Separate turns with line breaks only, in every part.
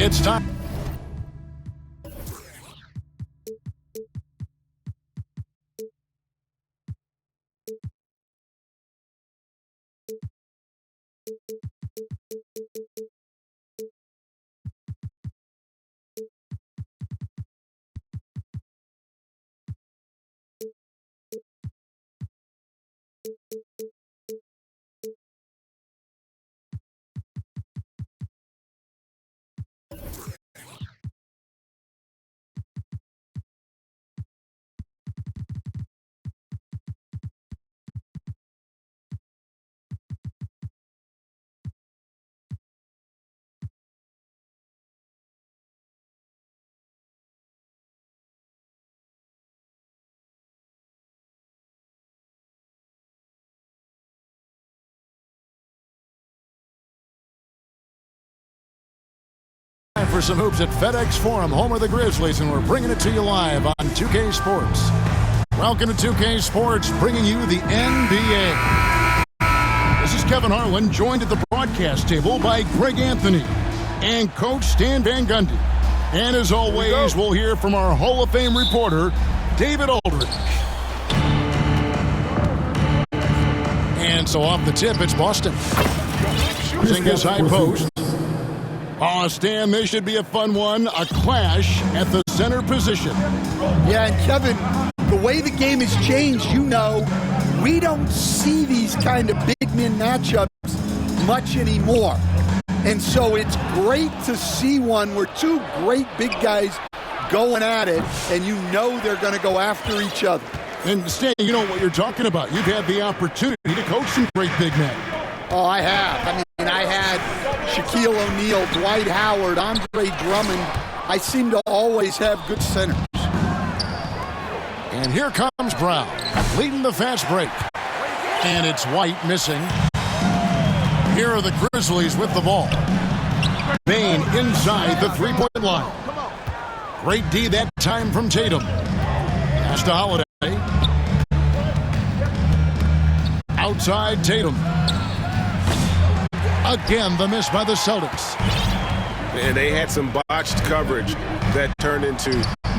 It's time. For some hoops at FedEx Forum, home of the Grizzlies, and we're bringing it to you live on 2K Sports. Welcome to 2K Sports, bringing you the NBA. This is Kevin Harlan, joined at the broadcast table by Greg Anthony and Coach Stan Van Gundy. And as always, we'll hear from our Hall of Fame reporter, David Aldridge. And so off the tip, it's Boston. Porzingis high post. Oh, Stan, this should be a fun one. A clash at the center position.
Yeah, and Kevin, the way the game has changed, we don't see these kind of big men matchups much anymore. And so it's great to see one where two great big guys going at it, and they're going to go after each other.
And Stan, you know what you're talking about. You've had the opportunity to coach some great big men.
Oh, I have. I had Shaquille O'Neal, Dwight Howard, Andre Drummond. I seem to always have good centers.
And here comes Brown, leading the fast break. And it's White missing. Here are the Grizzlies with the ball. Bane inside the three-point line. Great D that time from Tatum. Pass to Holiday. Outside Tatum. Again, the miss by the Celtics.
And they had some botched coverage that turned into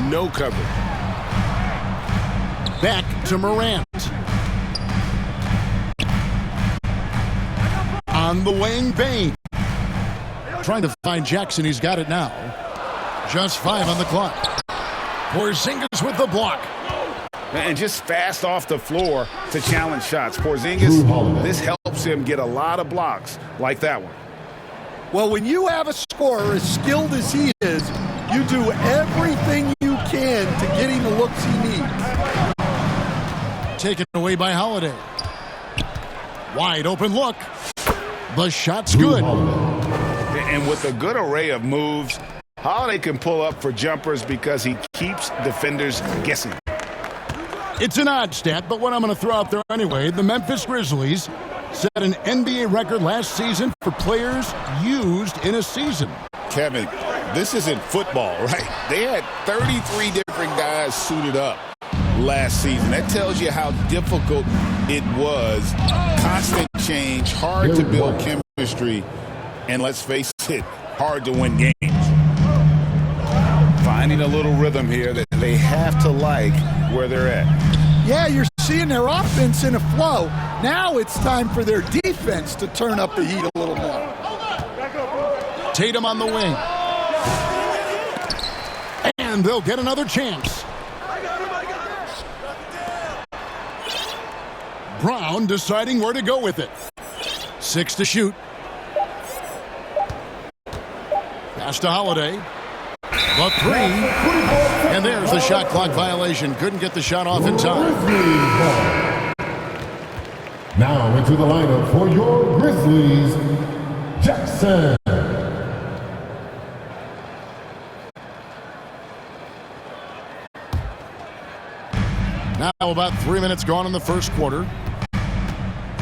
no coverage.
Back to Morant. On the wing, Bane. Trying to find Jackson. He's got it now. Just 5 on the clock. Porzingis with the block.
And just fast off the floor to challenge shots. Porzingis, this helps him get a lot of blocks like that one.
Well, when you have a scorer as skilled as he is, you do everything you can to get him the looks he needs.
Taken away by Holiday. Wide open look. The shot's good.
And with a good array of moves, Holiday can pull up for jumpers because he keeps defenders guessing.
It's an odd stat, but what I'm going to throw out there anyway, the Memphis Grizzlies set an NBA record last season for players used in a season.
Kevin, this isn't football, right? They had 33 different guys suited up last season. That tells you how difficult it was. Constant change, hard to build chemistry, and let's face it, hard to win games. Finding a little rhythm here that they have to like where they're at.
Yeah, you're seeing their offense in a flow. Now it's time for their defense to turn up the heat a little more.
Tatum on the wing. And they'll get another chance. Brown deciding where to go with it. 6 to shoot. Pass to Holiday. The 3. And there's the shot clock violation. Couldn't get the shot off in time.
Now into the lineup for your Grizzlies, Jackson.
Now about 3 minutes gone in the first quarter.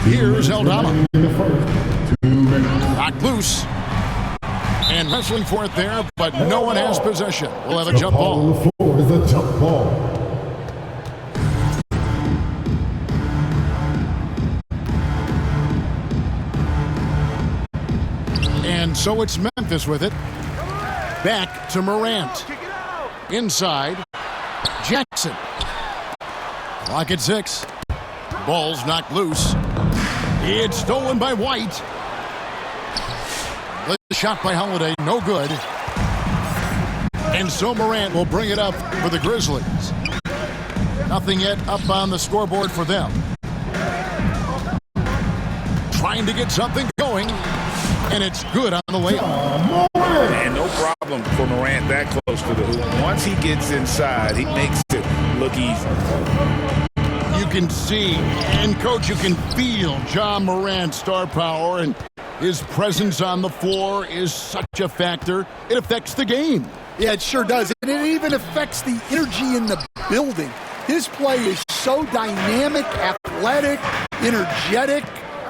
Here's Eldama. Knocked loose. And wrestling for it there, but no one has possession. We'll have a jump ball.
On the floor is a jump ball.
And so it's Memphis with it. Back to Morant. Inside, Jackson. Clock at 6. Ball's knocked loose. It's stolen by White. The shot by Holiday, no good. And so Morant will bring it up for the Grizzlies. Nothing yet up on the scoreboard for them. Trying to get something going, and it's good on the layup.
And no problem for Morant that close to the hoop. Once he gets inside, he makes it look easy.
You can see, and Coach, you can feel John Morant's star power, and his presence on the floor is such a factor. It affects the game.
Yeah, it sure does. And it even affects the energy in the building. His play is so dynamic, athletic, energetic.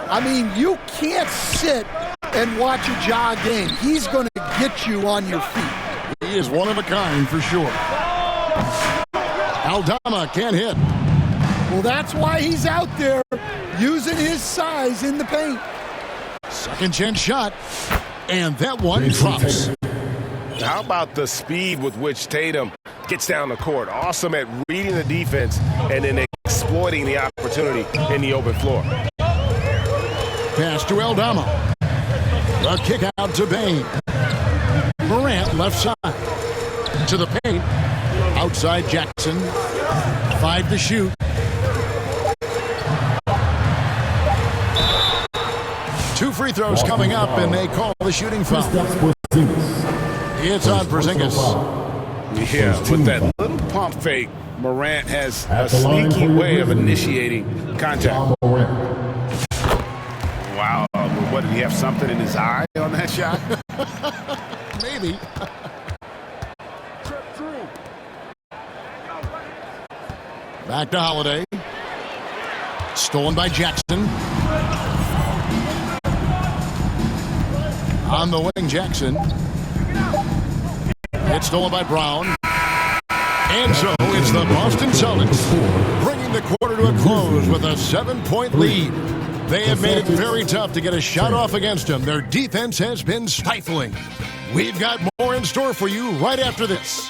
I mein, you can't sit and watch a Ja game. He's going to get you on your feet.
He is one of a kind for sure. Aldama can't hit.
Well, that's why he's out there using his size in the paint.
Second chance shot, and that one drops.
How about the speed with which Tatum gets down the court? Awesome at reading the defense and then exploiting the opportunity in the open floor.
Pass to Aldama. The kick out to Bain. Morant left side. To the paint. Outside Jackson. 5 to shoot. Two free throws coming up, and they call the shooting foul. It's on Porzingis.
Yeah, with that little pump fake, Morant has a sneaky way of initiating contact. Wow, what, did he have something in his eye on that shot?
Maybe. Back to Holiday. Stolen by Jackson. On the wing, Jackson. It's stolen by Brown. And so it's the Boston Celtics bringing the quarter to a close with a 7-point lead. They have made it very tough to get a shot off against them. Their defense has been stifling. We've got more in store for you right after this.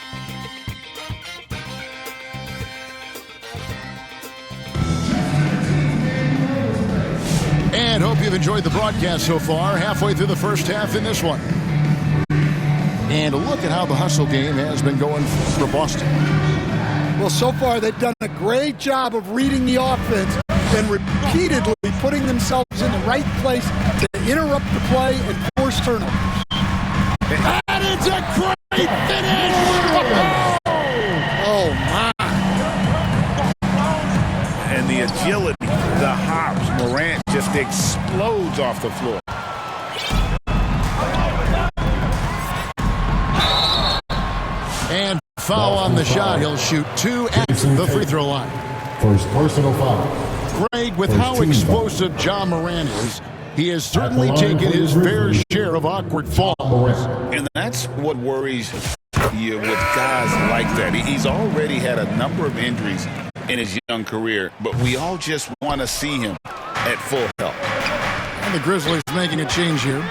And hope you've enjoyed the broadcast so far. Halfway through the first half in this one. And look at how the hustle game has been going for Boston.
Well, so far they've done a great job of reading the offense and repeatedly putting themselves in the right place to interrupt the play and force turnovers.
And it's a great finish!
Oh, my.
And the agility, the hops, Morant just explodes off the floor.
And foul on the shot. He'll shoot 2 at the free throw line.
First personal foul.
Greg, with how explosive John Morant is, he has certainly taken his fair share of awkward falls.
And that's what worries you with guys like that. He's already had a number of injuries in his young career, but we all just want to see him at full health.
And the Grizzlies making a change here.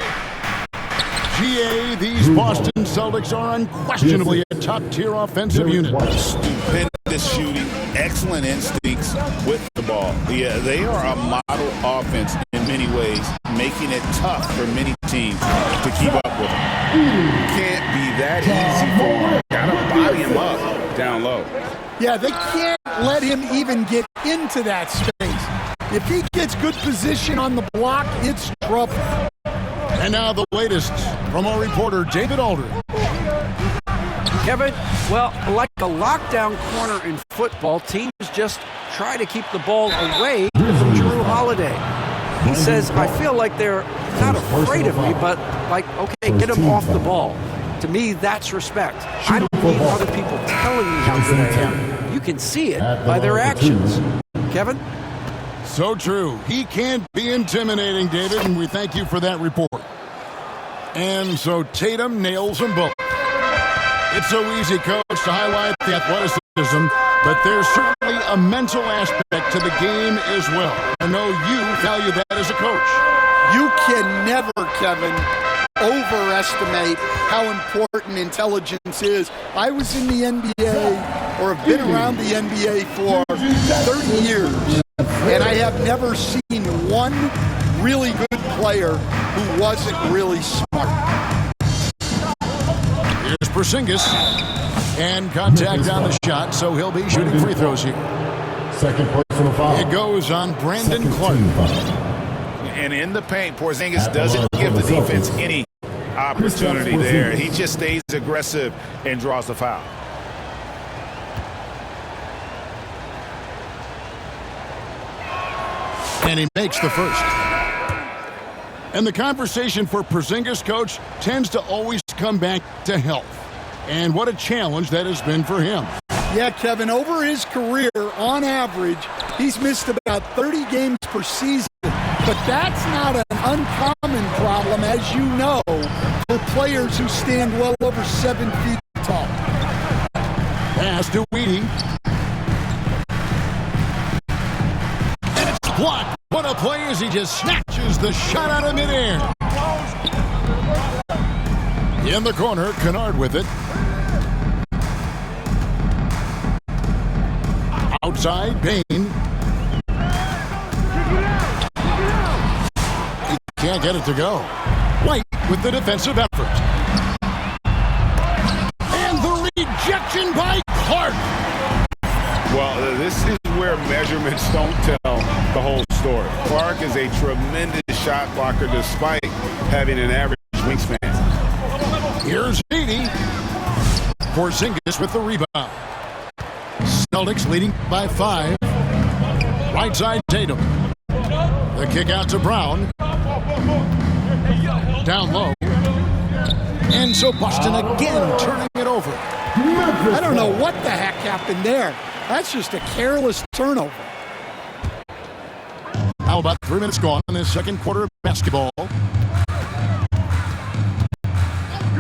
GA, these Boston Celtics are unquestionably a top-tier offensive unit.
Stupendous shooting, excellent instincts with the ball. Yeah, they are a model offense in many ways, making it tough for many teams to keep up with them. Can't be that easy for them. Gotta body him up down low.
Yeah, they can't let him even get into that space. If he gets good position on the block, it's trouble.
And now the latest from our reporter, David Aldridge.
Kevin, well, like a lockdown corner in football, teams just try to keep the ball away from Jrue Holiday. He says, I feel like they're not afraid of me, but like, okay, get him off the ball. To me, that's respect. I don't need other people telling me how good I am. You can see it by their actions. Kevin?
So true. He can't be intimidating, David, and we thank you for that report. And so Tatum nails them both. It's so easy, Coach, to highlight the athleticism, but there's certainly a mental aspect to the game as well. I know you value that as a coach.
You can never, Kevin, overestimate how important intelligence is. I was in the NBA, or have been around the NBA for 30 years, and I have never seen one really good player who wasn't really smart.
Here's Porzingis, and contact on the shot, so he'll be shooting free throws here.
Second personal foul.
It goes on Brandon Clark.
And in the paint, Porzingis doesn't give the defense any opportunity there. He just stays aggressive and draws the foul.
And he makes the first. And the conversation for Porzingis, coach, tends to always come back to health. And what a challenge that has been for him.
Yeah, Kevin, over his career, on average, he's missed about 30 games per season. But that's not an uncommon problem, as you know, for players who stand well over 7 feet tall.
Pass to Weedy. And it's blocked. What a play as he just snatches the shot out of midair. In the corner, Kennard with it. Outside, Payne. He can't get it to go. White with the defensive effort. And the rejection by Clark.
Well, this is where measurements don't tell the whole story. Clark is a tremendous shot blocker despite having an average wingspan.
Here's Beatty. Porzingis with the rebound. Celtics leading by 5. Right side, Tatum. The kick out to Brown. Down low. And so Boston again turning it over.
I don't know what the heck happened there. That's just a careless turnover.
How about 3 minutes gone in the second quarter of basketball?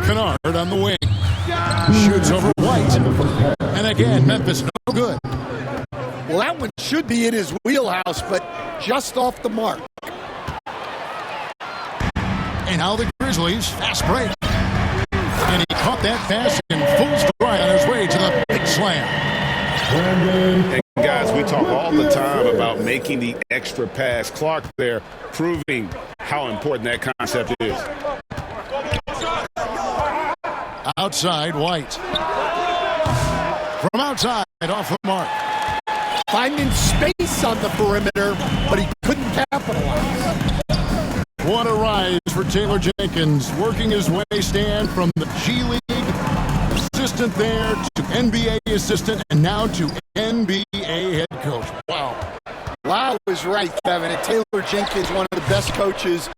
Kennard on the wing. Shoots over White. And again, Memphis no good.
Well, that one should be in his wheelhouse, but just off the mark.
And now the Grizzlies, fast break. And he caught that pass in full stride on his way to the big slam.
And guys, we talk all the time about making the extra pass. Clark there proving how important that concept is.
Outside, White. From outside, off the mark.
Finding space on the perimeter, but he couldn't capitalize.
What a rise for Taylor Jenkins, working his way stand from the G League assistant there to NBA assistant and now to NBA head coach. Wow.
Wow is right, Kevin. And Taylor Jenkins, one of the best coaches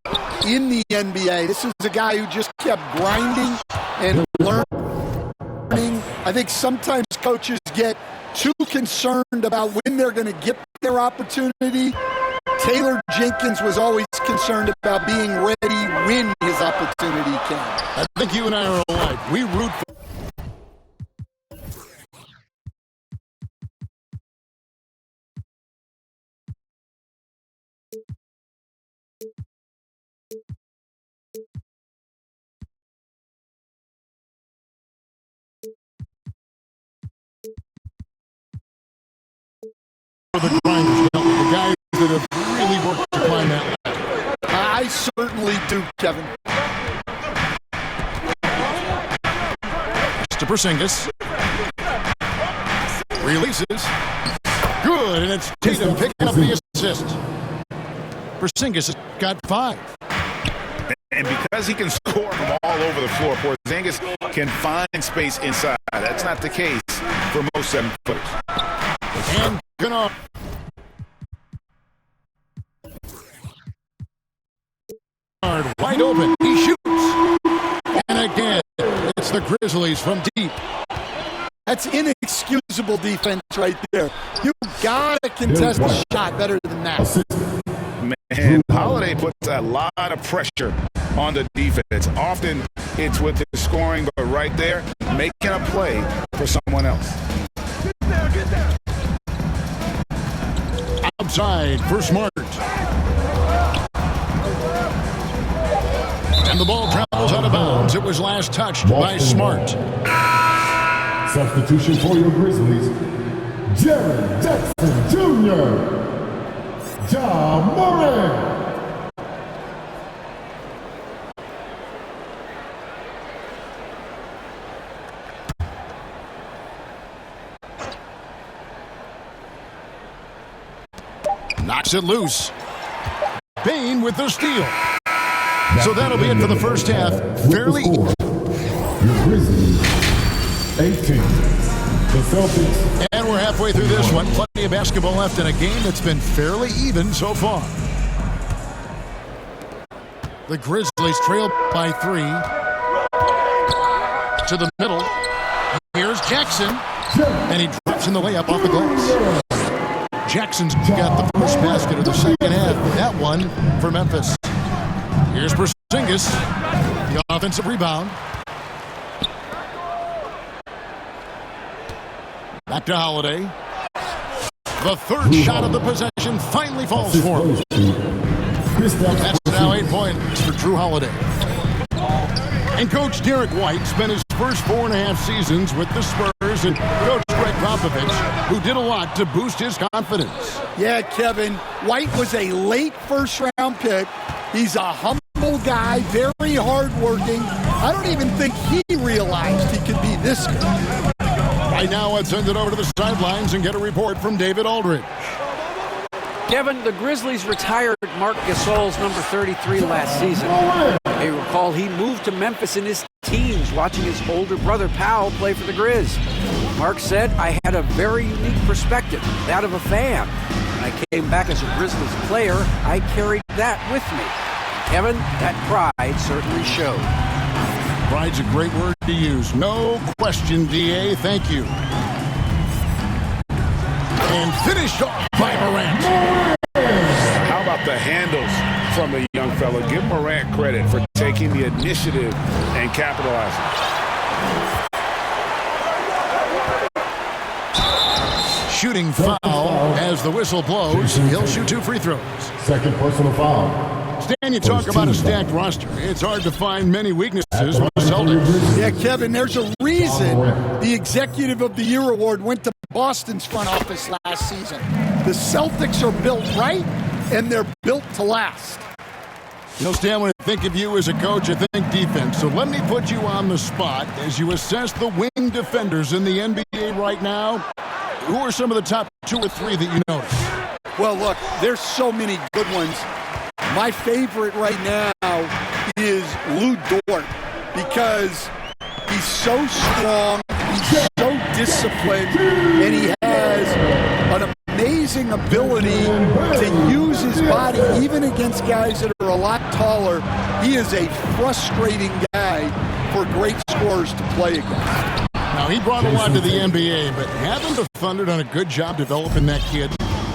in the NBA. This is a guy who just kept grinding and learning. I think sometimes coaches get too concerned about when they're going to get their opportunity. Taylor Jenkins was always concerned about being ready when his opportunity came.
I think you and I are alike. We root for... the grinders, the guys that have really worked to climb that ladder.
I certainly do, Kevin.
To Porzingis. Releases. Good, and it's Tatum picking up the assist. Porzingis has got 5.
And because he can score from all over the floor, Porzingis can find space inside. That's not the case for most 7-footers.
And Kennard. Wide open. He shoots. And again, it's the Grizzlies from deep.
That's inexcusable defense right there. You gotta contest the shot better than that.
Man, Holiday puts a lot of pressure on the defense. Often it's with his scoring, but right there, making a play for someone else.
Outside for Smart. And the ball travels out of bounds. It was last touched by Smart.
Substitution for your Grizzlies, Jared Jackson Jr., Ja Morant.
Knocks it loose. Bain with the steal. So that'll be it for the first half. Fairly.
Your Grizzlies, 18. The Celtics.
And we're halfway through this one. Plenty of basketball left in a game that's been fairly even so far. The Grizzlies trail by 3. To the middle. Here's Jackson. And he drops in the layup off the glass. Jackson's got the first basket of the second half. That one for Memphis. Here's Porzingis. The offensive rebound. Back to Holiday. The third shot of the possession finally falls for him. That's now 8 points for Drew Holiday. And Coach Derek White spent his first 4.5 seasons with the Spurs and Coach Greg Popovich, who did a lot to boost his confidence.
Yeah, Kevin, White was a late first-round pick. He's a humble guy, very hardworking. I don't even think he realized he could be this good.
Right now, let's send it over to the sidelines and get a report from David Aldridge.
Kevin, the Grizzlies retired Marc Gasol's number 33 last season. You recall he moved to Memphis in his teens, watching his older brother Powell play for the Grizz. Mark said, "I had a very unique perspective, that of a fan. When I came back as a Grizzlies player, I carried that with me." Kevin, that pride certainly showed.
Pride's a great word to use. No question, DA. Thank you. And finished off by Morant.
How about the handles from the young fella? Give Morant credit for taking the initiative and capitalizing.
Shooting foul as the whistle blows. He'll shoot 2 free throws.
Second personal foul.
Stan, you talk about a stacked roster. It's hard to find many weaknesses with the Celtics.
Yeah, Kevin, there's a reason the Executive of the Year award went to Boston's front office last season. The Celtics are built right, and they're built to last.
You know, Stan, when I think of you as a coach, I think defense. So let me put you on the spot as you assess the wing defenders in the NBA right now. Who are some of the top 2 or 3 that you notice?
Well, look, there's so many good ones. My favorite right now is Lou Dort because he's so strong, he's so disciplined, and he has an amazing ability to use his body even against guys that are a lot taller. He is a frustrating guy for great scorers to play against.
Now, he brought a lot to the NBA, but haven't the Thunder done a good job developing that kid?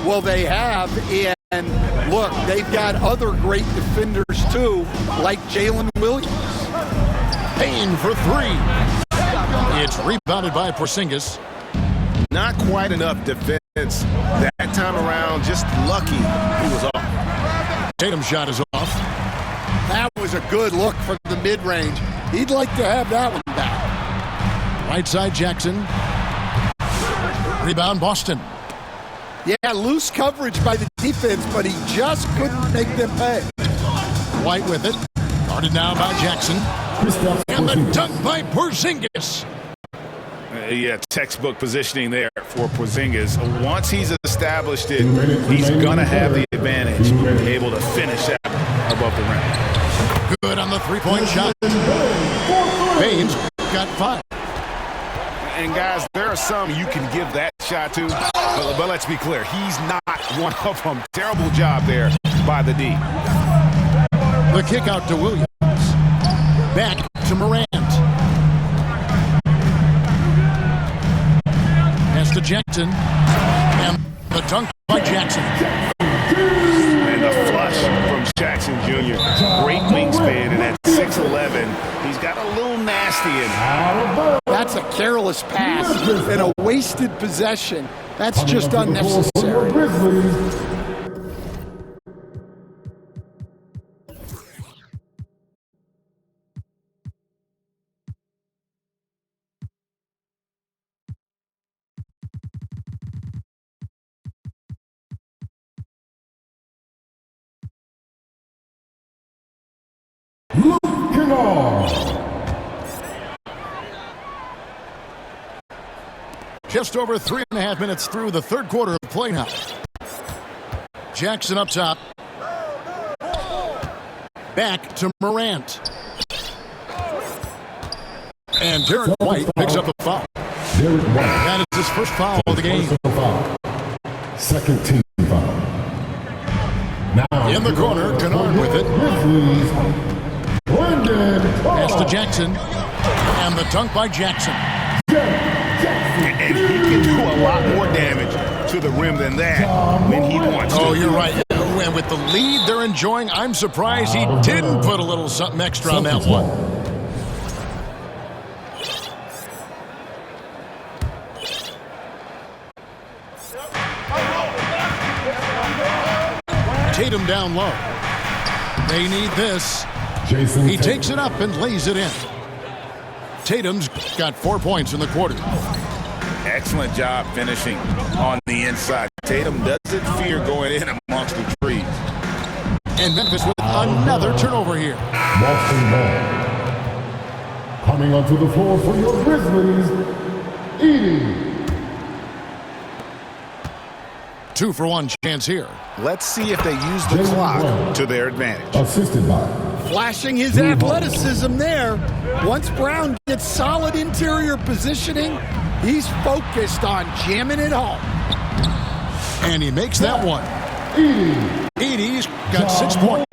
Well, they have, and look, they've got other great defenders too, like Jalen Williams.
Payne for 3. It's rebounded by Porzingis.
Not quite enough defense that time around. Just lucky he was off.
Tatum's shot is off.
That was a good look from the mid-range. He'd like to have that one back.
Right side, Jackson. Rebound, Boston.
Yeah, loose coverage by the defense, but he just couldn't make them pay.
White with it. Guarded now by Jackson. And the dunk by Porzingis.
Yeah, textbook positioning there for Porzingis. Once he's established it, he's going to have the advantage, able to finish that above the rim.
Good on the three-point shot. Baines got 5.
And guys, there are some you can give that shot to, but let's be clear, he's not one of them. Terrible job there by the D.
The kick out to Williams. Back to Morant. Pass to Jackson. And the dunk by Jackson.
And the flush from Jackson Jr. Great wingspan, and at 6'11", he's got a little nasty in him.
That's a careless pass and a wasted possession. That's just unnecessary.
Just over 3.5 minutes through the third quarter of play now. Jackson up top. Back to Morant. And Derek White picks up the foul. That is his first foul of the game.
Second team foul. Now
in the corner, Kennard with it. Pass to Jackson. And the dunk by Jackson.
And he can do a lot more damage to the rim than that when he wants to.
Oh, you're right. And with the lead they're enjoying, I'm surprised he didn't put a little something extra on that one. Tatum down low. They need this. He takes it up and lays it in. Tatum's got 4 points in the quarter.
Excellent job finishing on the inside. Tatum doesn't fear going in amongst the trees.
And Memphis with another turnover here.
Boston Ball. Coming onto the floor for your Grizzlies, Edie.
2-for-1 chance here.
Let's see if they use the clock to their advantage.
Assisted by.
Flashing his athleticism there. Once Brown gets solid interior positioning, he's focused on jamming it home.
And he makes that one. Edie's got 6 points.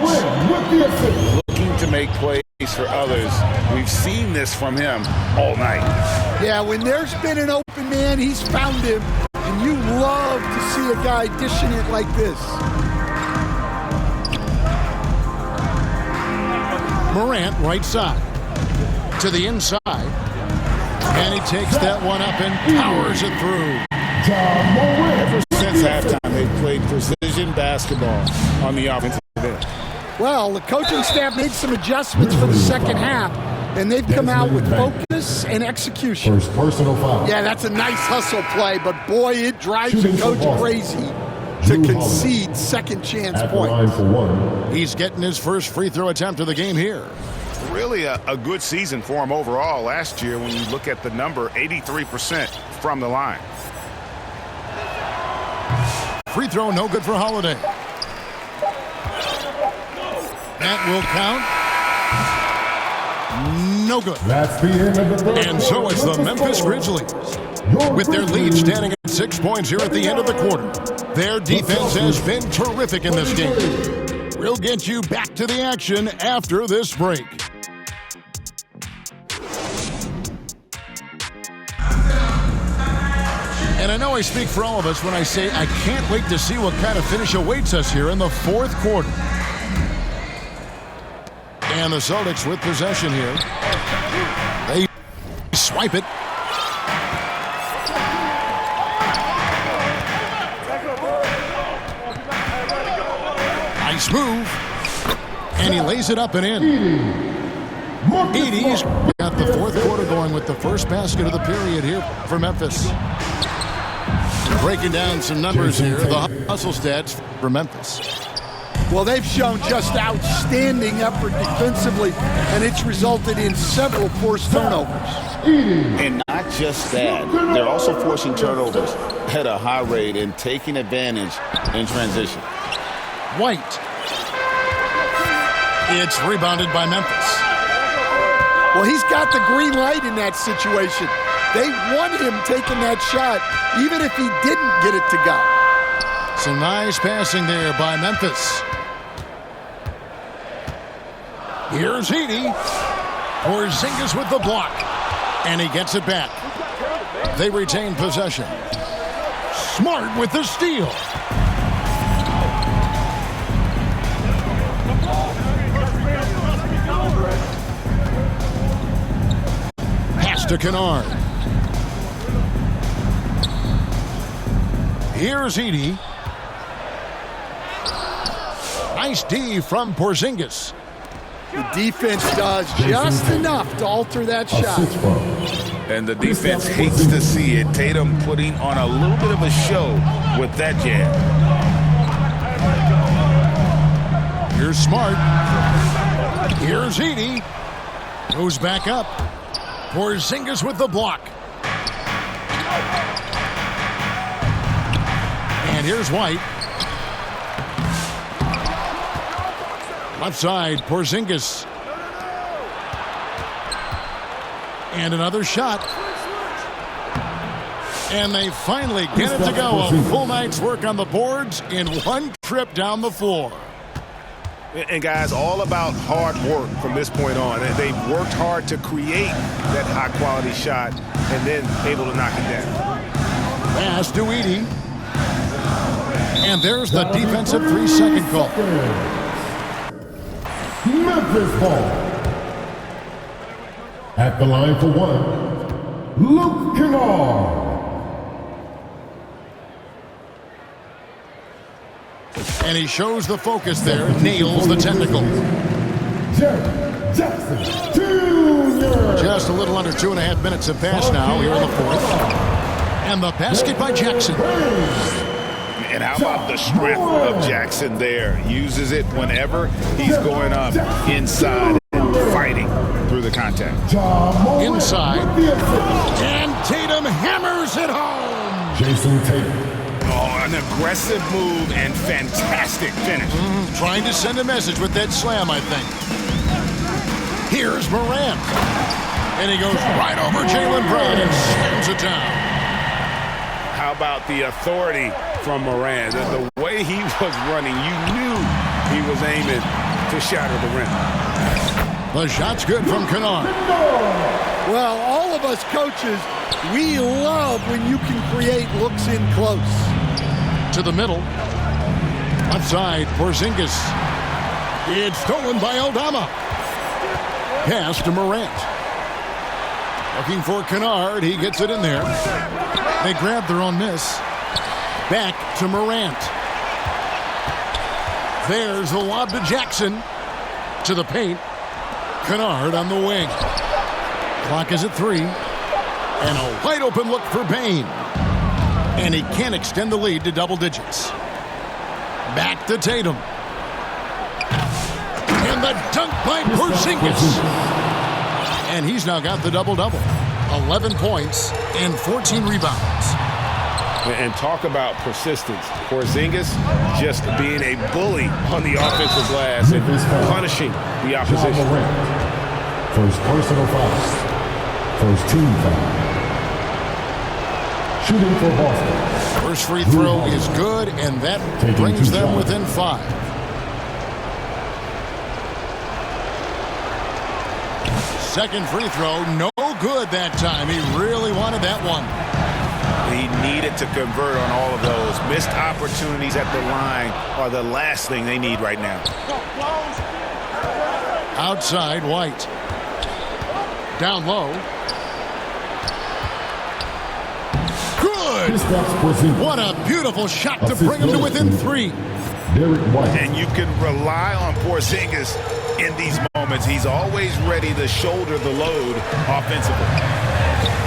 Looking to make plays for others. We've seen this from him all night.
Yeah, when there's been an open man, he's found him. And you love to see a guy dishing it like this.
Morant right side. To the inside. And he takes that one up and powers it through.
Ever since halftime, they've played precision basketball on the offensive end.
Well, the coaching staff made some adjustments for the second half, and they've come out with focus and execution.
First personal foul.
Yeah, that's a nice hustle play, but boy, it drives the coach crazy to concede second chance points.
He's getting his first free throw attempt of the game here.
Really a good season for him overall last year when you look at the number, 83% from the line.
Free throw no good for Holiday. That will count. No good.
That's the end of the third.
And so it's the Memphis Grizzlies. With their lead standing at 6 points here at the end of the quarter. Their defense has been terrific in this game. We'll get you back to the action after this break. And I know I speak for all of us when I say I can't wait to see what kind of finish awaits us here in the fourth quarter. And the Celtics with possession here. They swipe it. Nice move. And he lays it up and in. Edie's got the fourth quarter going with the first basket of the period here for Memphis. Breaking down some numbers here, the hustle stats for Memphis.
Well, they've shown just outstanding effort defensively, and it's resulted in several forced turnovers.
And not just that, they're also forcing turnovers at a high rate and taking advantage in transition.
White. It's rebounded by Memphis.
Well, he's got the green light in that situation. They want him taking that shot, even if he didn't get it to go.
Some nice passing there by Memphis. Here's Edie. Porzingis with the block. And he gets it back. They retain possession. Smart with the steal. Pass to Kennard. Here's Edie. Nice D from Porzingis.
The defense does just enough to alter that shot.
And the defense hates to see it. Tatum putting on a little bit of a show with that jab.
Here's Smart. Here's Edey. Goes back up. Porzingis with the block. And here's White. Left side, Porzingis. And another shot. And they finally get it to go. A full night's work on the boards in one trip down the floor.
And guys, all about hard work from this point on. And they've worked hard to create that high-quality shot and then able to knock it down.
Pass to Edey. And there's the defensive 3-second call.
Memphis ball. At the line for one, Luke Kennard.
And he shows the focus there, nails the technical.
Jerry Jackson Jr.
Just a little under 2.5 minutes have passed now here in the fourth. And the basket by Jackson.
And how about the strength of Jackson there? Uses it whenever he's going up inside and fighting through the contact.
Inside. And Tatum hammers it home.
Jason Tatum.
Oh, an aggressive move and fantastic finish.
Trying to send a message with that slam, I think. Here's Morant. And he goes right over Jaylen Brown and slams it down.
How about the authority from Morant? The way he was running, you knew he was aiming to shatter the rim.
The shot's good from Kennard.
Well, all of us coaches, we love when you can create looks in close.
To the middle. Left side, Porzingis. It's stolen by Aldama. Pass to Morant. Looking for Kennard. He gets it in there. They grab their own miss. Back to Morant. There's the lob to Jackson. To the paint. Kennard on the wing. Clock is at 3. And a wide open look for Bane. And he can't extend the lead to double digits. Back to Tatum. And the dunk by Porzingis. And he's now got the double-double. 11 points and 14 rebounds.
And talk about persistence. Porzingis just being a bully on the offensive glass and punishing the opposition.
First personal foul. First team foul. Shooting for Boston.
First free throw is good, and that brings them within 5. Second free throw, no good that time. He really wanted that one.
He needed to convert on all of those. Missed opportunities at the line are the last thing they need right now.
Outside, White. Down low. Good! What a beautiful shot to bring him to within 3.
And you can rely on Porzingis in these moments. He's always ready to shoulder the load offensively.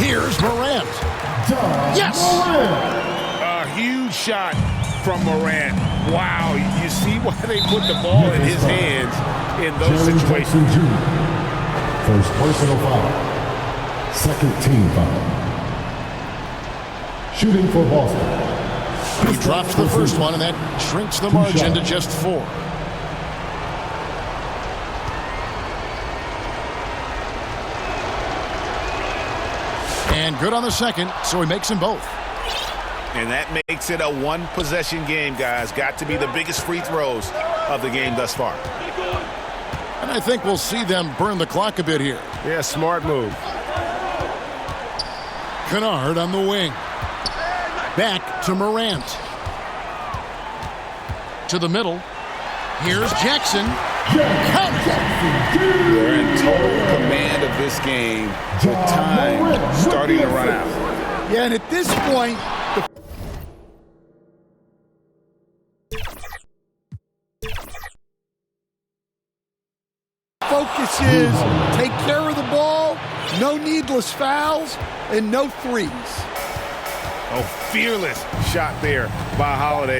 Here's Morant. Yes!
A huge shot from Morant. Wow, you see why they put the ball in his hands in those situations.
First personal foul. Second team foul. Shooting for Boston.
He drops the first one, and that shrinks the margin to just 4. And good on the second, so he makes them both.
And that makes it a one-possession game, guys. Got to be the biggest free throws of the game thus far.
And I think we'll see them burn the clock a bit here.
Yeah, smart move.
Kennard on the wing. Back to Morant. To the middle. Here's Jackson.
They're in total command of this game with time starting to run out.
Yeah, and at this point, the focus is take care of the ball, no needless fouls, and no threes.
Oh, fearless shot there by Holiday.